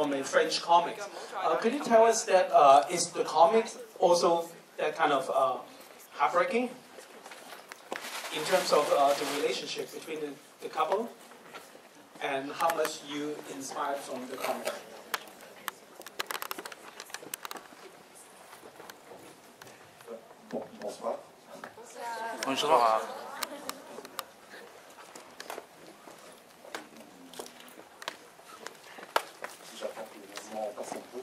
from a French comic. Could you tell us that is the comic also that kind of heartbreaking in terms of the relationship between the couple, and how much you inspired from the comic? Bonsoir. Bonjour. J'attends que les mouvements passent un peu.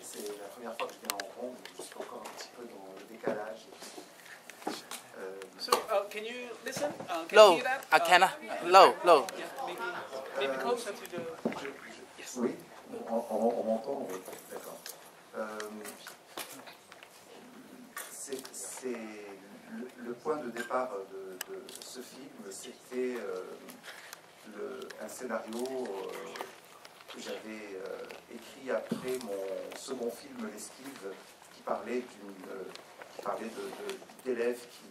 C'est la première fois que je viens en Hong Kong, je suis encore un petit peu dans le décalage. So, can you listen? Can Low. you hear that? I cannot. Low. Yeah, maybe closer to the. Yes. Oui, on m'entend, oui, d'accord. C'est le point de départ de ce film, c'était un scénario que j'avais écrit après mon second film, L'Esquive, qui parlait d'élèves qui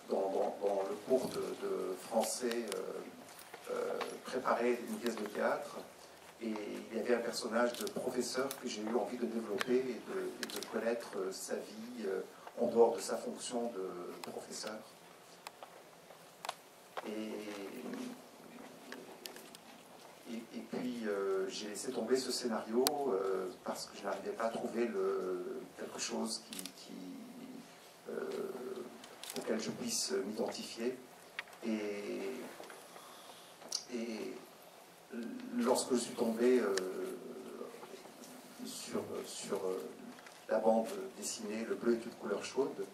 dans le cours de français préparaient une pièce de théâtre, et il y avait un personnage de professeur que j'ai eu envie de développer et de connaître sa vie en dehors de sa fonction de professeur. Et puis j'ai laissé tomber ce scénario parce que je n'arrivais pas à trouver quelque chose auquel je puisse m'identifier. Et lorsque je suis tombé sur la bande dessinée Le bleu est une couleur chaude,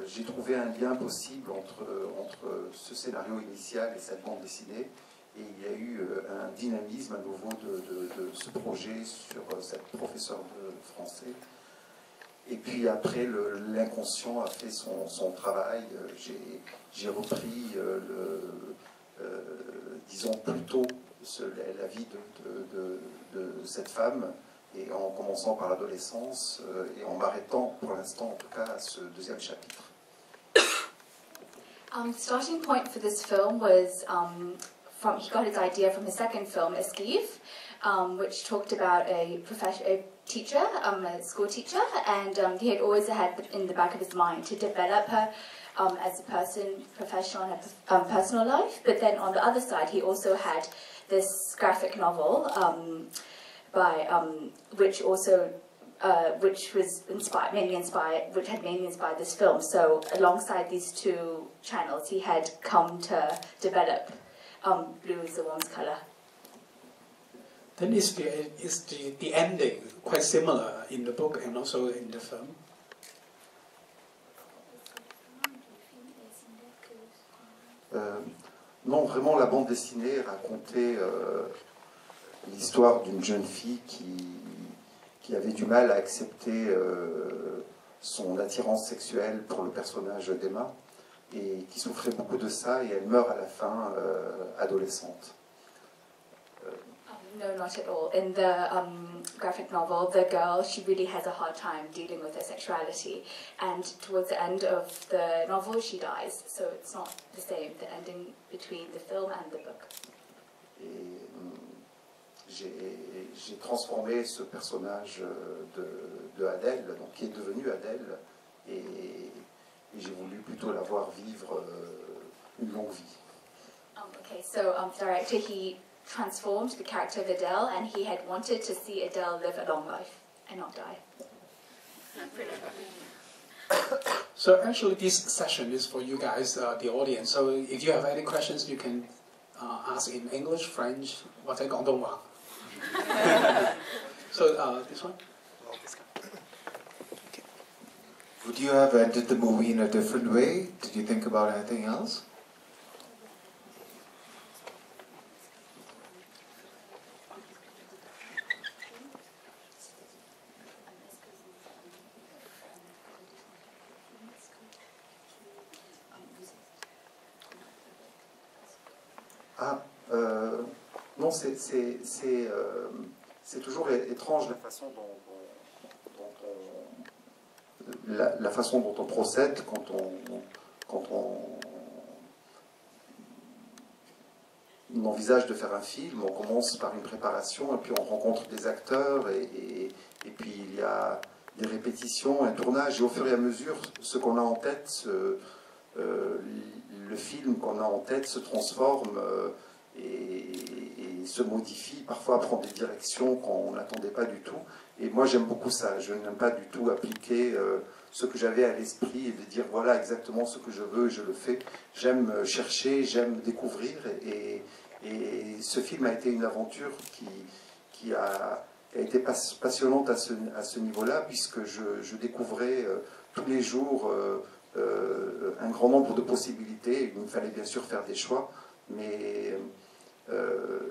j'ai trouvé un lien possible entre ce scénario initial et cette bande dessinée. Et il y a eu un dynamisme à nouveau de ce projet sur cette professeure de français. Et puis après, l'inconscient a fait son travail. J'ai repris, disons plutôt, la vie de cette femme, et en commençant par l'adolescence, et en m'arrêtant pour l'instant, en tout cas, à ce deuxième chapitre. Starting point for this film was he got his idea from his second film, Esquive, which talked about a teacher, a school teacher, and he had always had in the back of his mind to develop her as a person, professional and personal life. But then on the other side, he also had this graphic novel which had mainly inspired this film. So alongside these two channels, he had come to develop blue is the warm's color. Then is the ending quite similar in the book and also in the film? Non, vraiment, la bande dessinée racontait l'histoire d'une jeune fille qui avait du mal à accepter son attirance sexuelle pour le personnage d'Emma, et qui souffrait beaucoup de ça, et elle meurt à la fin adolescente. No, not at all. In the graphic novel, the girl, she really has a hard time dealing with her sexuality, and towards the end of the novel, she dies. So it's not the same, the ending between the film and the book. Et j'ai transformé ce personnage de Adèle, donc qui est devenu Adèle, et j'ai voulu plutôt la voir vivre une longue vie. Okay, so the director, he transformed the character of Adele, and he had wanted to see Adele live a long life and not die. So actually this session is for you guys, the audience. So if you have any questions, you can ask in English, French, 或者廣東話. So this one? Would you have ended the movie in a different way? Did you think about anything else? Non, non, c'est toujours étrange la façon la façon dont on procède quand on envisage de faire un film. On commence par une préparation et puis on rencontre des acteurs et puis il y a des répétitions, un tournage, et au fur et à mesure, ce qu'on a en tête, le film qu'on a en tête se transforme et se modifie, parfois prend des directions qu'on n'attendait pas du tout. Et moi j'aime beaucoup ça, je n'aime pas du tout appliquer ce que j'avais à l'esprit et de dire voilà exactement ce que je veux et je le fais. J'aime chercher, j'aime découvrir et ce film a été une aventure qui a été passionnante à ce niveau-là, puisque je découvrais tous les jours un grand nombre de possibilités. Il me fallait bien sûr faire des choix, mais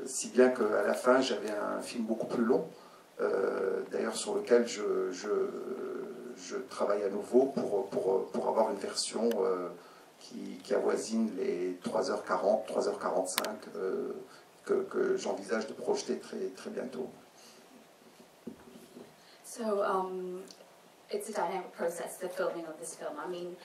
si bien qu'à la fin j'avais un film beaucoup plus long, d'ailleurs sur lequel je travaille à nouveau pour avoir une version qui avoisine les 3h40, 3h45 que j'envisage de projeter très bientôt. So it's a dynamic process, the filming of this film. I mean,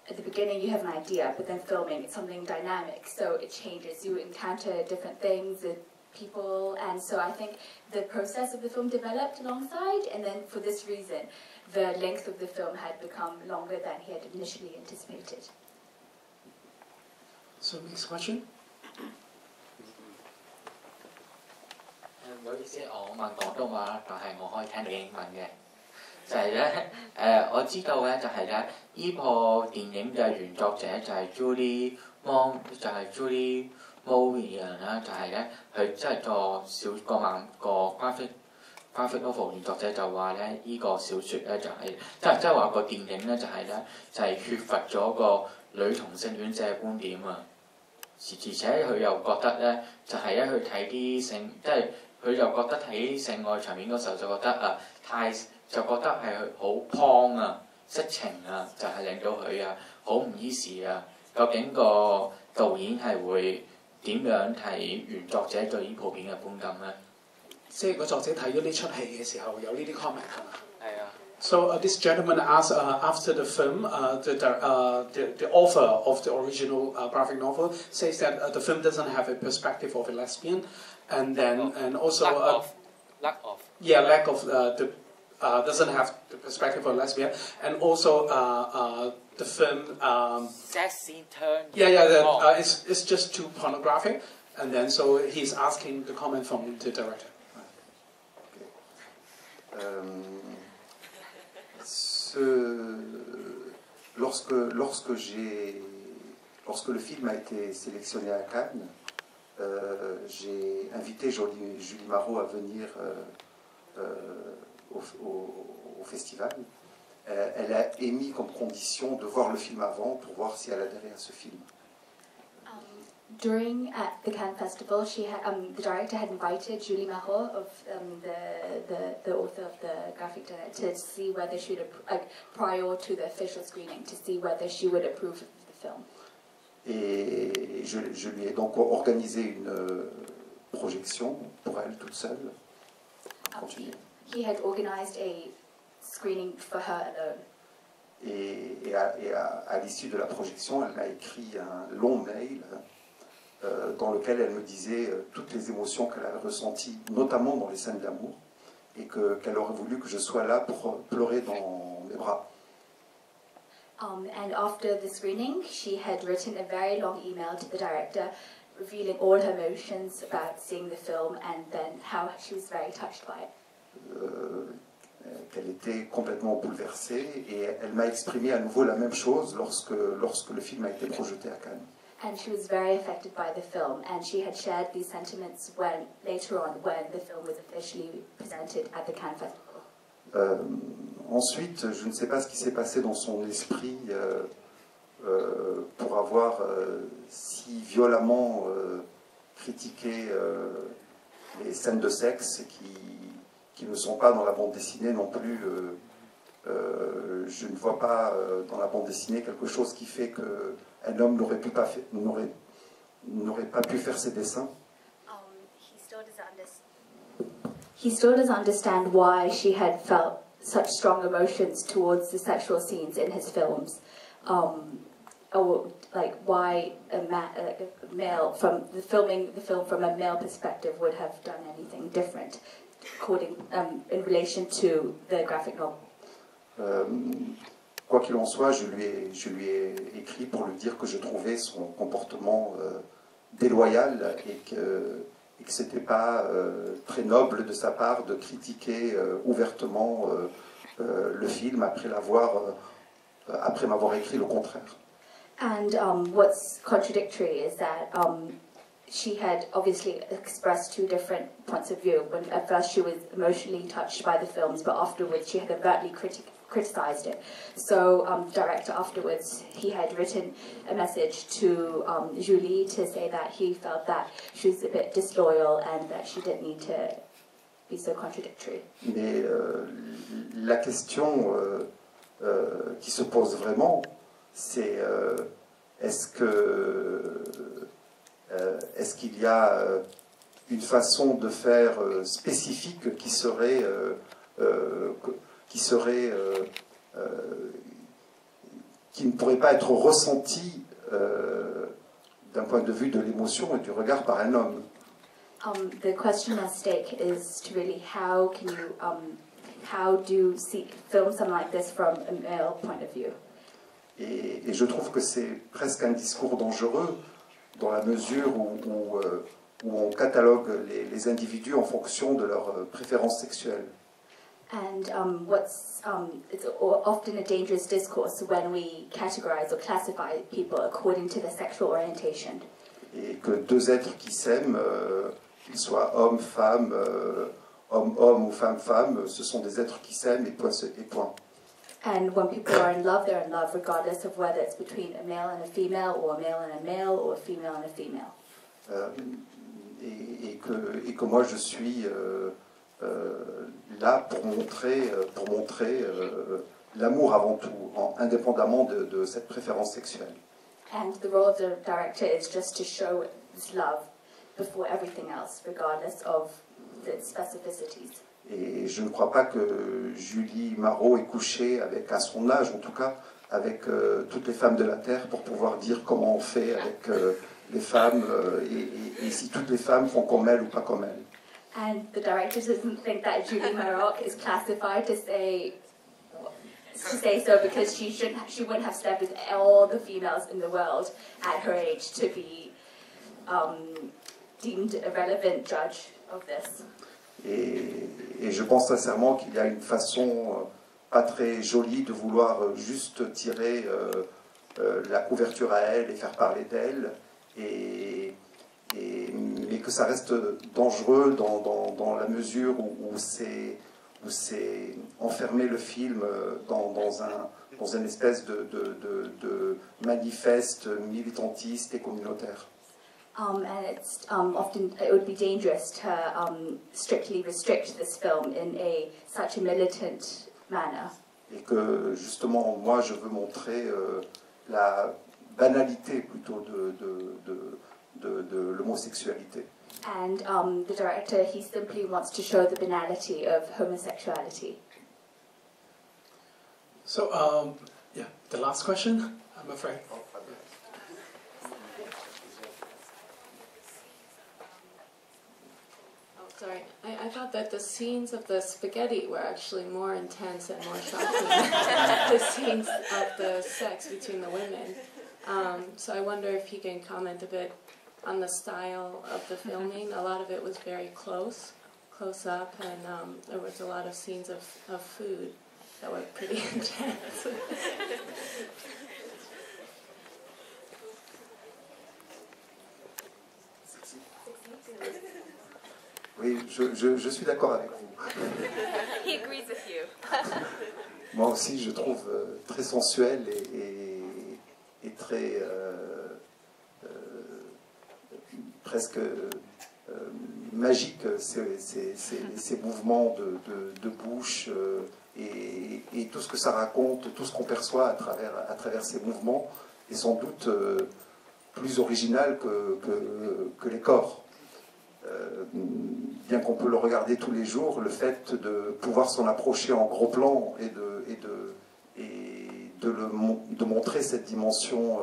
at the beginning you have an idea, but then filming, it's something dynamic, so it changes. You encounter different things, people, and so I think the process of the film developed alongside, and then for this reason, the length of the film had become longer than he had initially anticipated. So next question. 唔好意思，我問廣東話，但係我可以聽到英文嘅。就係咧，我知道咧，就係咧，依部電影嘅原作者就係 Julie Moran 啦，就係咧，佢即係個graphic novel 原作者就話咧，依個小説咧就係即係話個電影咧就係咧就係缺乏咗個女同性戀者嘅觀點啊，而且佢又覺得咧就係咧去睇啲性即係。佢就覺得睇性愛場面嗰時候就覺得就覺得係好荒啊、色情啊，就係令到佢好唔依時啊。究竟個導演係會點樣睇原作者對呢部片嘅觀感呢？即係個作者睇咗呢出戲嘅時候有呢啲 comment 係嘛？係啊。So this gentleman asked after the film, the author of the original graphic novel says that the film doesn't have a perspective of a lesbian, and also lack of doesn't have the perspective of a lesbian, and also the film sex scene turn it's just too pornographic, and then so he's asking the comment from the director. Lorsque le film a été sélectionné à Cannes, j'ai invité Julie Marot à venir au festival. Elle a émis comme condition de voir le film avant pour voir si elle adhérait à ce film. During the Cannes Festival, the director had invited Julie Marot, the author of the graphic director, to see whether she would, prior to the official screening, to see whether she would approve of the film. Et je lui ai donc organisé une projection pour elle toute seule. He had organized a screening for her alone. Et à l'issue de la projection, elle m'a écrit un long mail dans lequel elle me disait toutes les émotions qu'elle avait ressenties, notamment dans les scènes d'amour, et qu'elle aurait voulu que je sois là pour pleurer dans mes bras. And after the screening, she had written a very long email to the director, revealing all her emotions about seeing the film, and then how she was very touched by it. Qu'elle était complètement bouleversée, et elle m'a exprimé à nouveau la même chose lorsque le film a été projeté à Cannes. And she was very affected by the film, and she had shared these sentiments later on when the film was officially presented at the Cannes Festival. Ensuite, je ne sais pas ce qui s'est passé dans son esprit pour avoir si violemment critiqué les scènes de sexe qui ne sont pas dans la bande dessinée non plus. Je ne vois pas dans la bande dessinée quelque chose qui fait qu'un homme n'aurait pas pu faire ses dessins. He still he still doesn't understand why she had felt such strong emotions towards the sexual scenes in his films, or like why a male from filming the film from a male perspective would have done anything different, in relation to the graphic novel. Quoi qu'il en soit, je lui ai écrit pour lui dire que je trouvais son comportement déloyal et que c'était pas très noble de sa part de critiquer ouvertement le film après m'avoir écrit le contraire. And what's contradictory is that she had obviously expressed two different points of view. When at first she was emotionally touched by the films, but afterwards she had overtly criticized it. So director afterwards, he had written a message to Julie to say that he felt that she was a bit disloyal and that she didn't need to be so contradictory. Mais la question qui se pose vraiment, c'est est-ce qu'il y a une façon de faire spécifique qui ne pourrait pas être ressentie d'un point de vue de l'émotion et du regard par un homme. The question at stake is to really how do you see film something like this from a male point of view? Et je trouve que c'est presque un discours dangereux dans la mesure où on catalogue les individus en fonction de leurs préférences sexuelles. And it's often a dangerous discourse when we categorize or classify people according to their sexual orientation. Et que deux êtres qui s'aiment, qu'ils soient homme-femme, homme-homme ou femme-femme, ce sont des êtres qui s'aiment et point. And when people are in love, they're in love regardless of whether it's between a male and a female, or a male and a male, or a female and a female. Et que moi je suis là pour montrer l'amour avant tout, indépendamment de cette préférence sexuelle. And the role of the director is just to show this love before everything else, regardless of the specificities. Et je ne crois pas que Julie Marot ait couché avec, à son âge en tout cas, avec toutes les femmes de la Terre pour pouvoir dire comment on fait avec les femmes et si toutes les femmes font comme elle ou pas comme elle. And the director doesn't think that Julie Marot is classified to say so because she wouldn't have slept with all the females in the world at her age to be deemed a relevant judge of this. Et je pense sincèrement qu'il y a une façon pas très jolie de vouloir juste tirer la couverture à elle et faire parler d'elle, mais que ça reste dangereux dans la mesure où c'est enfermer le film dans une espèce de manifeste militantiste et communautaire. And it's often it would be dangerous to strictly restrict this film in such a militant manner. Et que justement, moi, je veux montrer la banalité plutôt de l'homosexualité. And the director, he simply wants to show the banality of homosexuality. So, yeah, the last question, I'm afraid. Sorry, I thought that the scenes of the spaghetti were actually more intense and more shocking than the scenes of the sex between the women. So I wonder if you can comment a bit on the style of the filming. A lot of it was very close up, and there was a lot of scenes of food that were pretty intense. Oui, je suis d'accord avec vous. He agrees with you. Moi aussi, je trouve très sensuel et très presque magique ces mouvements de bouche et tout ce que ça raconte, tout ce qu'on perçoit à travers ces mouvements est sans doute plus original que les corps. bien qu'on peut le regarder tous les jours, le fait de pouvoir s'en approcher en gros plan et de montrer cette dimension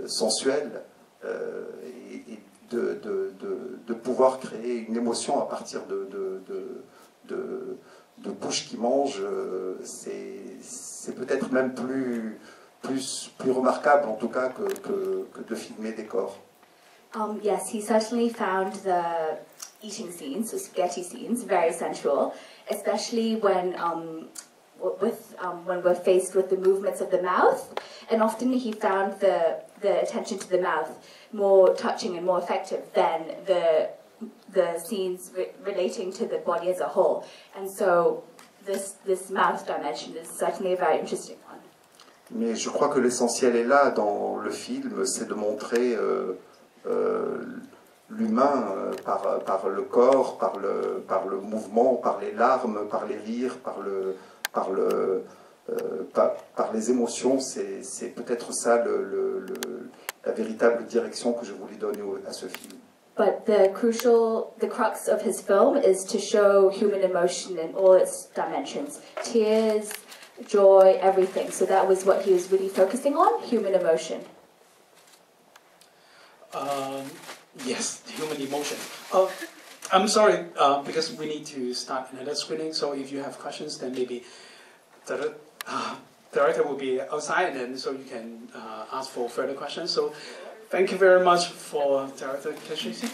sensuelle et de pouvoir créer une émotion à partir de bouches qui mangent, c'est peut-être même plus remarquable en tout cas que de filmer des corps. Yes, he certainly found the eating scenes, the spaghetti scenes, very sensual, especially when we're faced with the movements of the mouth, and often he found the attention to the mouth more touching and more effective than the scenes relating to the body as a whole. And so this mouth dimension is certainly a very interesting one. Mais je crois que l'essentiel est là dans le film, c'est de montrer l'humain par le corps, par le mouvement, par les larmes, par les rires, par les émotions. C'est peut-être ça la véritable direction que je voulais donner à ce film. But the crux of his film is to show human emotion in all its dimensions. Tears, joy, everything. So that was what he was really focusing on, human emotion. Yes, human emotion. I'm sorry, because we need to start another screening, so if you have questions, then maybe the director will be outside, and then so you can ask for further questions. So thank you very much for Director Kashisi.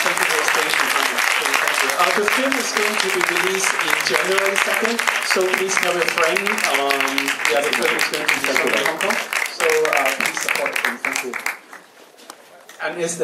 Thank you for staying behind. The film is going to be released in January 2nd, so please tell your friend. The film is going to be shown in Hong Kong, so please support the film. Thank you. And is the